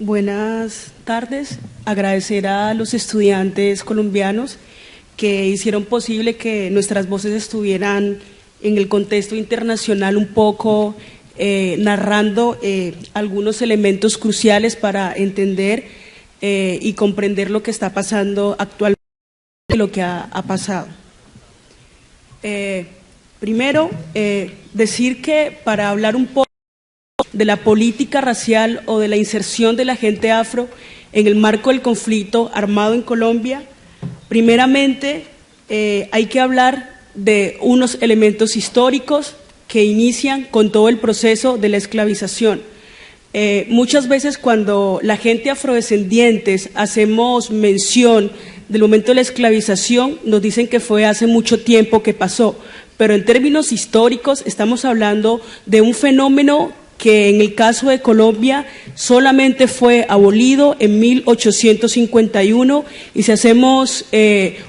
Buenas tardes. Agradecer a los estudiantes colombianos que hicieron posible que nuestras voces estuvieran en el contexto internacional un poco narrando algunos elementos cruciales para entender y comprender lo que está pasando actualmente, lo que ha pasado. Primero, decir que para hablar un poco de la política racial o de la inserción de la gente afro en el marco del conflicto armado en Colombia, primeramente hay que hablar de unos elementos históricos que inician con todo el proceso de la esclavización. Muchas veces cuando la gente afrodescendientes hacemos mención del momento de la esclavización, nos dicen que fue hace mucho tiempo que pasó, pero en términos históricos estamos hablando de un fenómeno que en el caso de Colombia solamente fue abolido en 1851 y si hacemos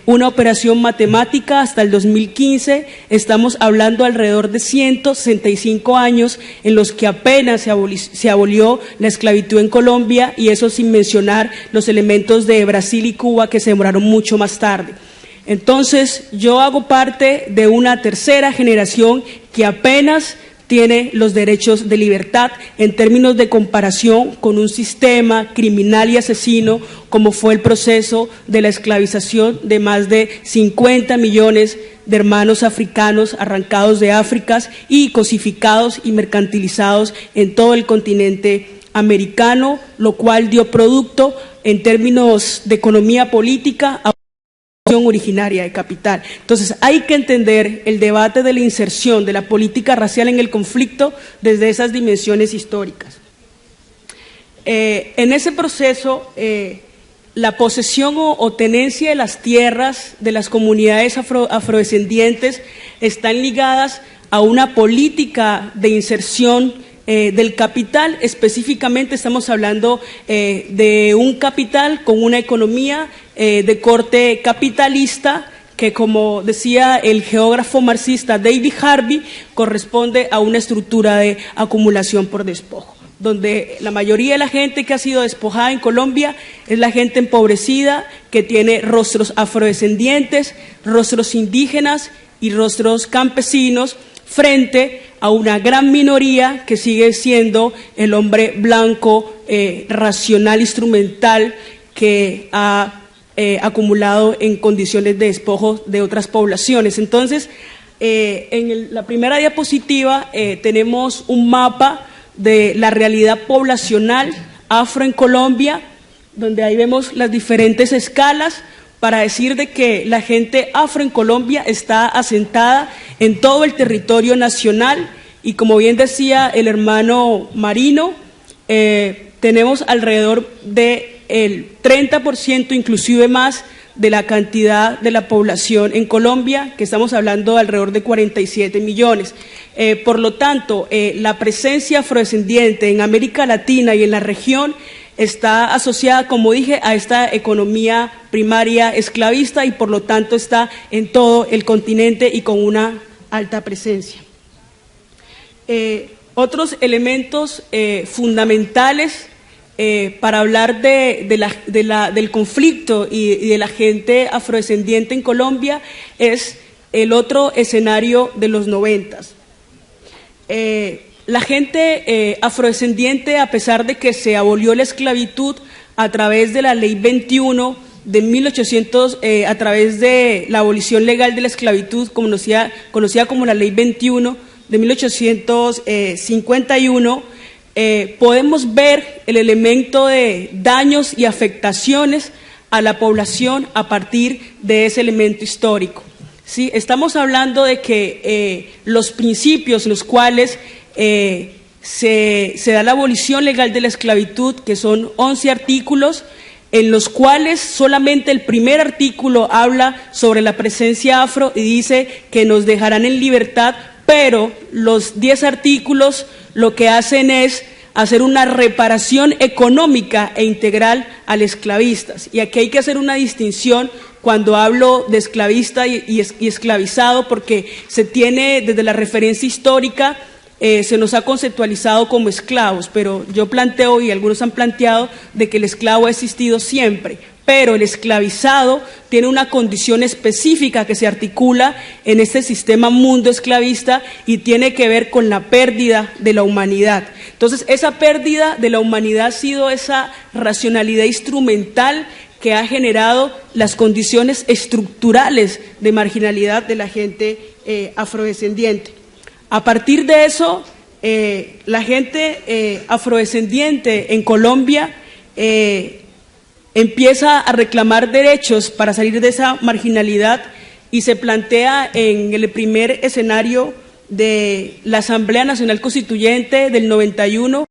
una operación matemática hasta el 2015 estamos hablando alrededor de 165 años en los que apenas se abolió la esclavitud en Colombia, y eso sin mencionar los elementos de Brasil y Cuba que se demoraron mucho más tarde. Entonces yo hago parte de una tercera generación que apenas tiene los derechos de libertad en términos de comparación con un sistema criminal y asesino como fue el proceso de la esclavización de más de 50 millones de hermanos africanos arrancados de África y cosificados y mercantilizados en todo el continente americano, lo cual dio producto en términos de economía política a originaria de capital. Entonces hay que entender el debate de la inserción de la política racial en el conflicto desde esas dimensiones históricas. En ese proceso, la posesión o tenencia de las tierras de las comunidades afrodescendientes están ligadas a una política de inserción del capital. Específicamente estamos hablando de un capital con una economía de corte capitalista que, como decía el geógrafo marxista David Harvey, corresponde a una estructura de acumulación por despojo, donde la mayoría de la gente que ha sido despojada en Colombia es la gente empobrecida que tiene rostros afrodescendientes, rostros indígenas y rostros campesinos, frente a una gran minoría que sigue siendo el hombre blanco, racional, instrumental, que ha acumulado en condiciones de despojo de otras poblaciones. Entonces, en la primera diapositiva tenemos un mapa de la realidad poblacional afro en Colombia, donde ahí vemos las diferentes escalas para decir de que la gente afro en Colombia está asentada en todo el territorio nacional y, como bien decía el hermano Marino, tenemos alrededor del 30%, inclusive más, de la cantidad de la población en Colombia, que estamos hablando de alrededor de 47 millones. Por lo tanto, la presencia afrodescendiente en América Latina y en la región está asociada, como dije, a esta economía primaria esclavista y por lo tanto está en todo el continente y con una alta presencia. Otros elementos fundamentales para hablar del conflicto y de la gente afrodescendiente en Colombia es el otro escenario de los 90s. La gente afrodescendiente, a pesar de que se abolió la esclavitud a través de la Ley 21 de 1800, a través de la abolición legal de la esclavitud, conocida como la Ley 21 de 1851, podemos ver el elemento de daños y afectaciones a la población a partir de ese elemento histórico. ¿Sí? Estamos hablando de que los principios en los cuales se da la abolición legal de la esclavitud, que son 11 artículos, en los cuales solamente el primer artículo habla sobre la presencia afro y dice que nos dejarán en libertad, pero los 10 artículos lo que hacen es hacer una reparación económica e integral al esclavistas. Y aquí hay que hacer una distinción cuando hablo de esclavista y esclavizado, porque se tiene desde la referencia histórica se nos ha conceptualizado como esclavos, pero yo planteo, y algunos han planteado, de que el esclavo ha existido siempre, pero el esclavizado tiene una condición específica que se articula en este sistema mundo esclavista y tiene que ver con la pérdida de la humanidad. Entonces, esa pérdida de la humanidad ha sido esa racionalidad instrumental que ha generado las condiciones estructurales de marginalidad de la gente afrodescendiente. A partir de eso, la gente afrodescendiente en Colombia empieza a reclamar derechos para salir de esa marginalidad y se plantea en el primer escenario de la Asamblea Nacional Constituyente del 91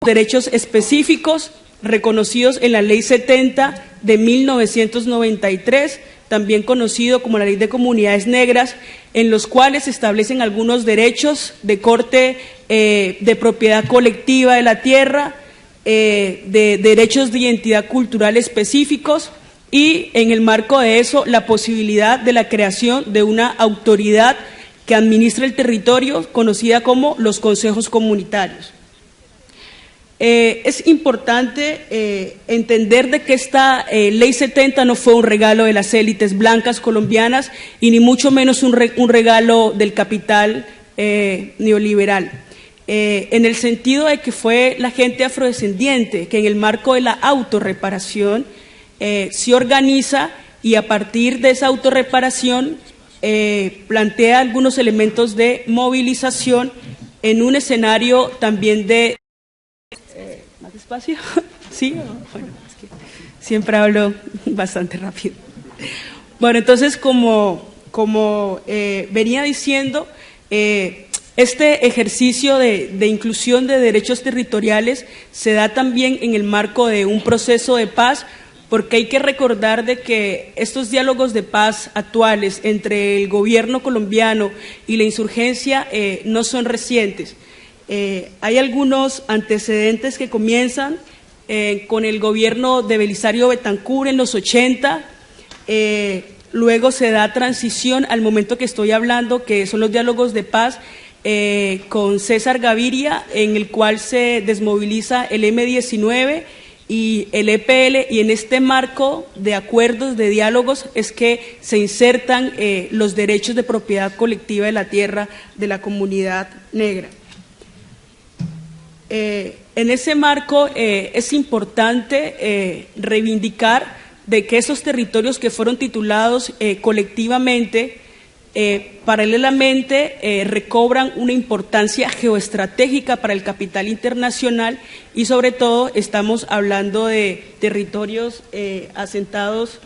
derechos específicos reconocidos en la Ley 70 de 1993, también conocido como la Ley de Comunidades Negras, en los cuales se establecen algunos derechos de corte de propiedad colectiva de la tierra, de derechos de identidad cultural específicos y, en el marco de eso, la posibilidad de la creación de una autoridad que administra el territorio, conocida como los consejos comunitarios. Es importante entender de que esta Ley 70 no fue un regalo de las élites blancas colombianas y ni mucho menos un regalo del capital neoliberal, en el sentido de que fue la gente afrodescendiente que en el marco de la autorreparación se organiza y a partir de esa autorreparación plantea algunos elementos de movilización en un escenario también de... ¿Más despacio? ¿Sí? Bueno, es que siempre hablo bastante rápido. Bueno, entonces, como venía diciendo, este ejercicio de inclusión de derechos territoriales se da también en el marco de un proceso de paz, porque hay que recordar de que estos diálogos de paz actuales entre el gobierno colombiano y la insurgencia no son recientes. Hay algunos antecedentes que comienzan con el gobierno de Belisario Betancur en los 80, luego se da transición al momento que estoy hablando, que son los diálogos de paz con César Gaviria, en el cual se desmoviliza el M-19 y el EPL, y en este marco de acuerdos, de diálogos, es que se insertan los derechos de propiedad colectiva de la tierra de la comunidad negra. En ese marco es importante reivindicar de que esos territorios que fueron titulados colectivamente, paralelamente recobran una importancia geoestratégica para el capital internacional y sobre todo estamos hablando de territorios asentados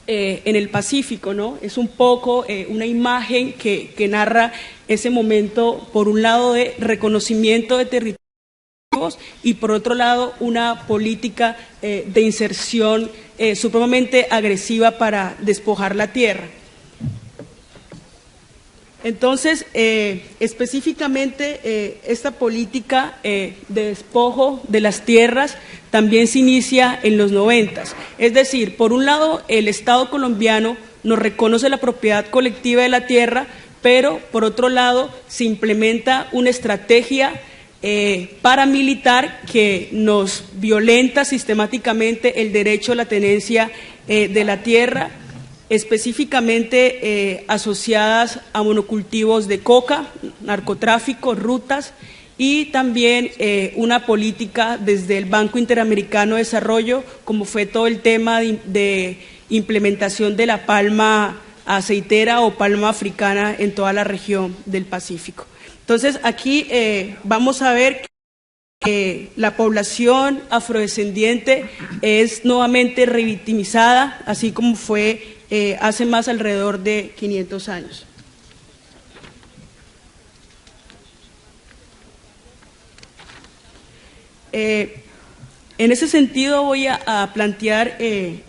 en el Pacífico, ¿no? Es un poco una imagen que narra ese momento, por un lado, de reconocimiento de territorios y por otro lado una política de inserción supremamente agresiva para despojar la tierra. Entonces, específicamente esta política de despojo de las tierras también se inicia en los 90. Es decir, por un lado el Estado colombiano nos reconoce la propiedad colectiva de la tierra, pero por otro lado se implementa una estrategia paramilitar que nos violenta sistemáticamente el derecho a la tenencia de la tierra, específicamente asociadas a monocultivos de coca, narcotráfico, rutas y también una política desde el Banco Interamericano de Desarrollo, como fue todo el tema de implementación de la palma aceitera o palma africana en toda la región del Pacífico. Entonces, aquí vamos a ver que la población afrodescendiente es nuevamente revictimizada, así como fue hace más alrededor de 500 años. En ese sentido voy a plantear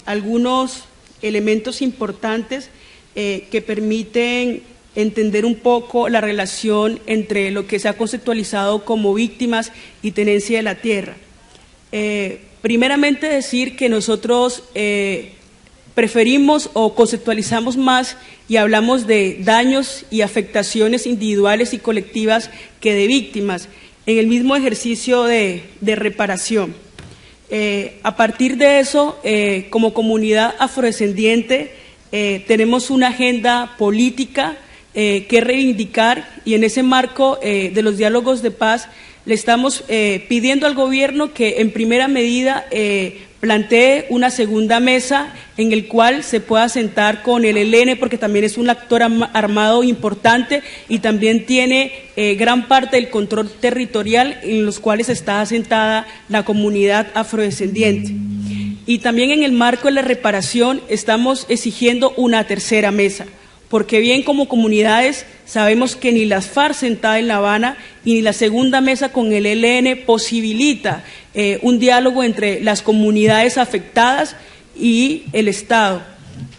algunos elementos importantes que permiten entender un poco la relación entre lo que se ha conceptualizado como víctimas y tenencia de la tierra. Primeramente decir que nosotros preferimos o conceptualizamos más y hablamos de daños y afectaciones individuales y colectivas que de víctimas en el mismo ejercicio de reparación. A partir de eso, como comunidad afrodescendiente, tenemos una agenda política que reivindicar, y en ese marco de los diálogos de paz le estamos pidiendo al gobierno que en primera medida plantee una segunda mesa en el cual se pueda sentar con el ELN, porque también es un actor armado importante y también tiene gran parte del control territorial en los cuales está asentada la comunidad afrodescendiente. Y también en el marco de la reparación estamos exigiendo una tercera mesa, porque bien como comunidades sabemos que ni las FARC sentada en La Habana y ni la segunda mesa con el ELN posibilita un diálogo entre las comunidades afectadas y el Estado.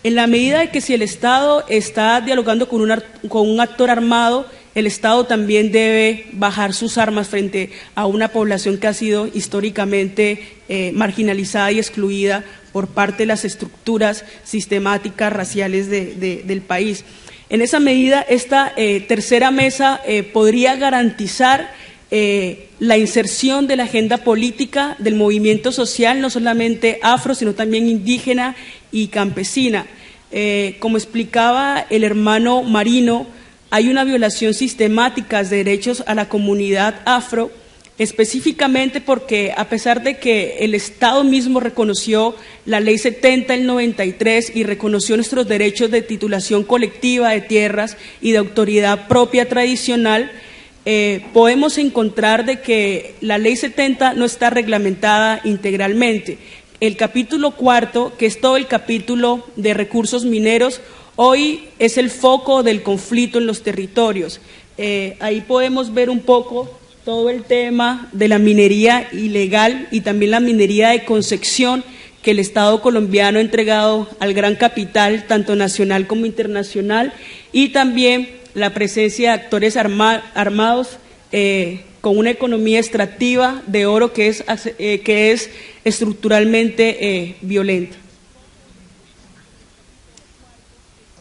En la medida de que si el Estado está dialogando con un actor armado, el Estado también debe bajar sus armas frente a una población que ha sido históricamente marginalizada y excluida por parte de las estructuras sistemáticas raciales del país. En esa medida, esta tercera mesa podría garantizar la inserción de la agenda política del movimiento social, no solamente afro, sino también indígena y campesina. Como explicaba el hermano Marino, hay una violación sistemática de derechos a la comunidad afro, específicamente porque a pesar de que el Estado mismo reconoció la Ley 70 del 93 y reconoció nuestros derechos de titulación colectiva de tierras y de autoridad propia tradicional, podemos encontrar de que la Ley 70 no está reglamentada integralmente. El capítulo cuarto, que es todo el capítulo de recursos mineros, hoy es el foco del conflicto en los territorios. Ahí podemos ver un poco todo el tema de la minería ilegal y también la minería de concesión que el Estado colombiano ha entregado al gran capital, tanto nacional como internacional, y también la presencia de actores armados con una economía extractiva de oro que es estructuralmente violenta.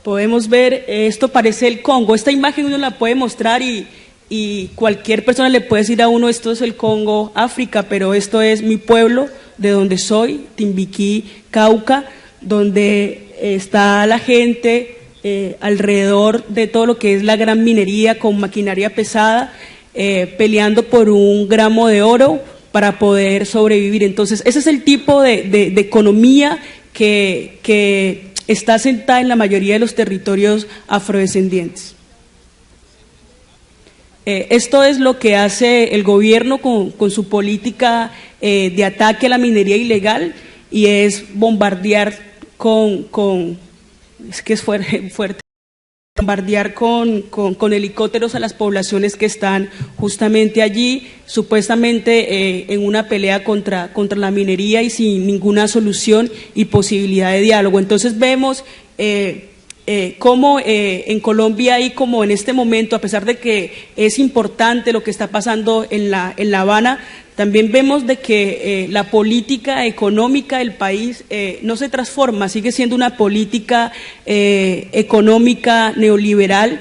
Podemos ver, esto parece el Congo, esta imagen uno la puede mostrar y cualquier persona le puede decir a uno, esto es el Congo, África, pero esto es mi pueblo, de donde soy, Timbiquí, Cauca, donde está la gente alrededor de todo lo que es la gran minería con maquinaria pesada, peleando por un gramo de oro para poder sobrevivir. Entonces, ese es el tipo de economía que está sentada en la mayoría de los territorios afrodescendientes. Esto es lo que hace el gobierno con su política de ataque a la minería ilegal, y es bombardear es que es fuerte, bombardear con helicópteros a las poblaciones que están justamente allí, supuestamente en una pelea contra la minería y sin ninguna solución y posibilidad de diálogo. Entonces vemos cómo en Colombia y como en este momento, a pesar de que es importante lo que está pasando en La Habana, también vemos de que la política económica del país no se transforma, sigue siendo una política económica neoliberal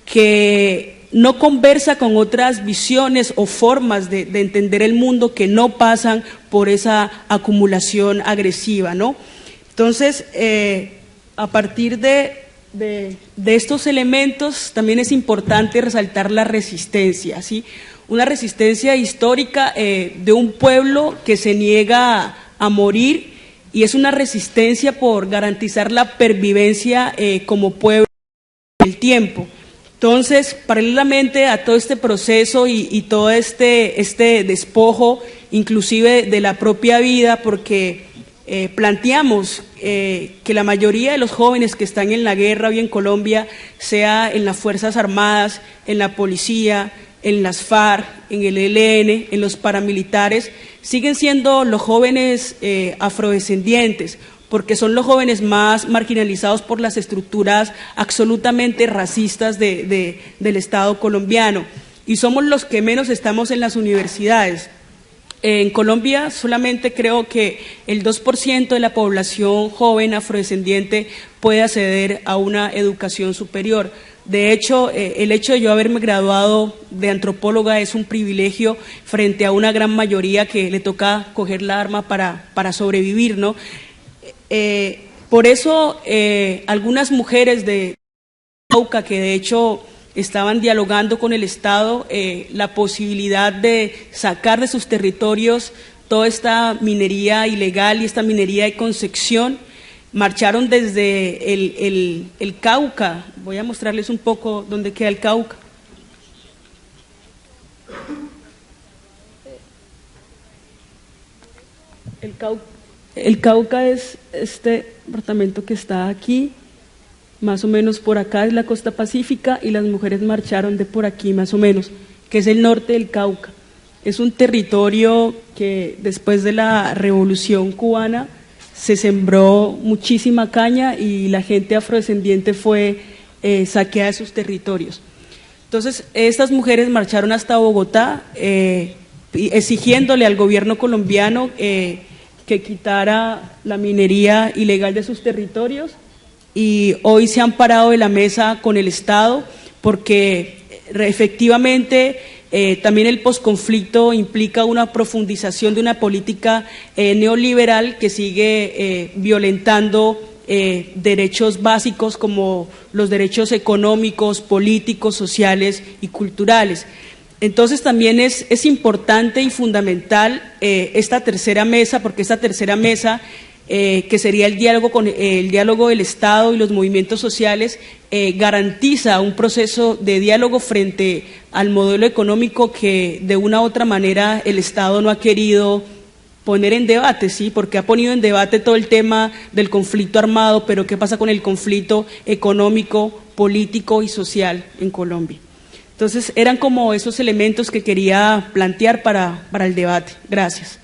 que no conversa con otras visiones o formas de entender el mundo que no pasan por esa acumulación agresiva, ¿no? Entonces, a partir de estos elementos también es importante resaltar la resistencia, ¿sí? Una resistencia histórica de un pueblo que se niega a morir, y es una resistencia por garantizar la pervivencia como pueblo en el tiempo. Entonces, paralelamente a todo este proceso y todo este despojo, inclusive de la propia vida, porque planteamos que la mayoría de los jóvenes que están en la guerra hoy en Colombia, sea en las Fuerzas Armadas, en la policía, en las FARC, en el ELN, en los paramilitares, siguen siendo los jóvenes afrodescendientes, porque son los jóvenes más marginalizados por las estructuras absolutamente racistas del Estado colombiano, y somos los que menos estamos en las universidades. En Colombia solamente creo que el 2% de la población joven afrodescendiente puede acceder a una educación superior. De hecho, el hecho de yo haberme graduado de antropóloga es un privilegio frente a una gran mayoría que le toca coger la arma para sobrevivir, ¿no? Por eso, algunas mujeres de Cauca, que de hecho estaban dialogando con el Estado la posibilidad de sacar de sus territorios toda esta minería ilegal y esta minería de Concepción, marcharon desde el Cauca. Voy a mostrarles un poco dónde queda el Cauca. El Cauca es este departamento que está aquí, más o menos por acá es la costa pacífica, y las mujeres marcharon de por aquí más o menos, que es el norte del Cauca. Es un territorio que después de la Revolución Cubana se sembró muchísima caña y la gente afrodescendiente fue saqueada de sus territorios. Entonces, estas mujeres marcharon hasta Bogotá exigiéndole al gobierno colombiano que quitara la minería ilegal de sus territorios, y hoy se han parado de la mesa con el Estado porque efectivamente también el posconflicto implica una profundización de una política neoliberal que sigue violentando derechos básicos como los derechos económicos, políticos, sociales y culturales. Entonces también es importante y fundamental esta tercera mesa, porque esta tercera mesa que sería el diálogo del Estado y los movimientos sociales, garantiza un proceso de diálogo frente al modelo económico que de una u otra manera el Estado no ha querido poner en debate, ¿sí? Porque ha ponido en debate todo el tema del conflicto armado, pero ¿qué pasa con el conflicto económico, político y social en Colombia? Entonces, eran como esos elementos que quería plantear para el debate. Gracias.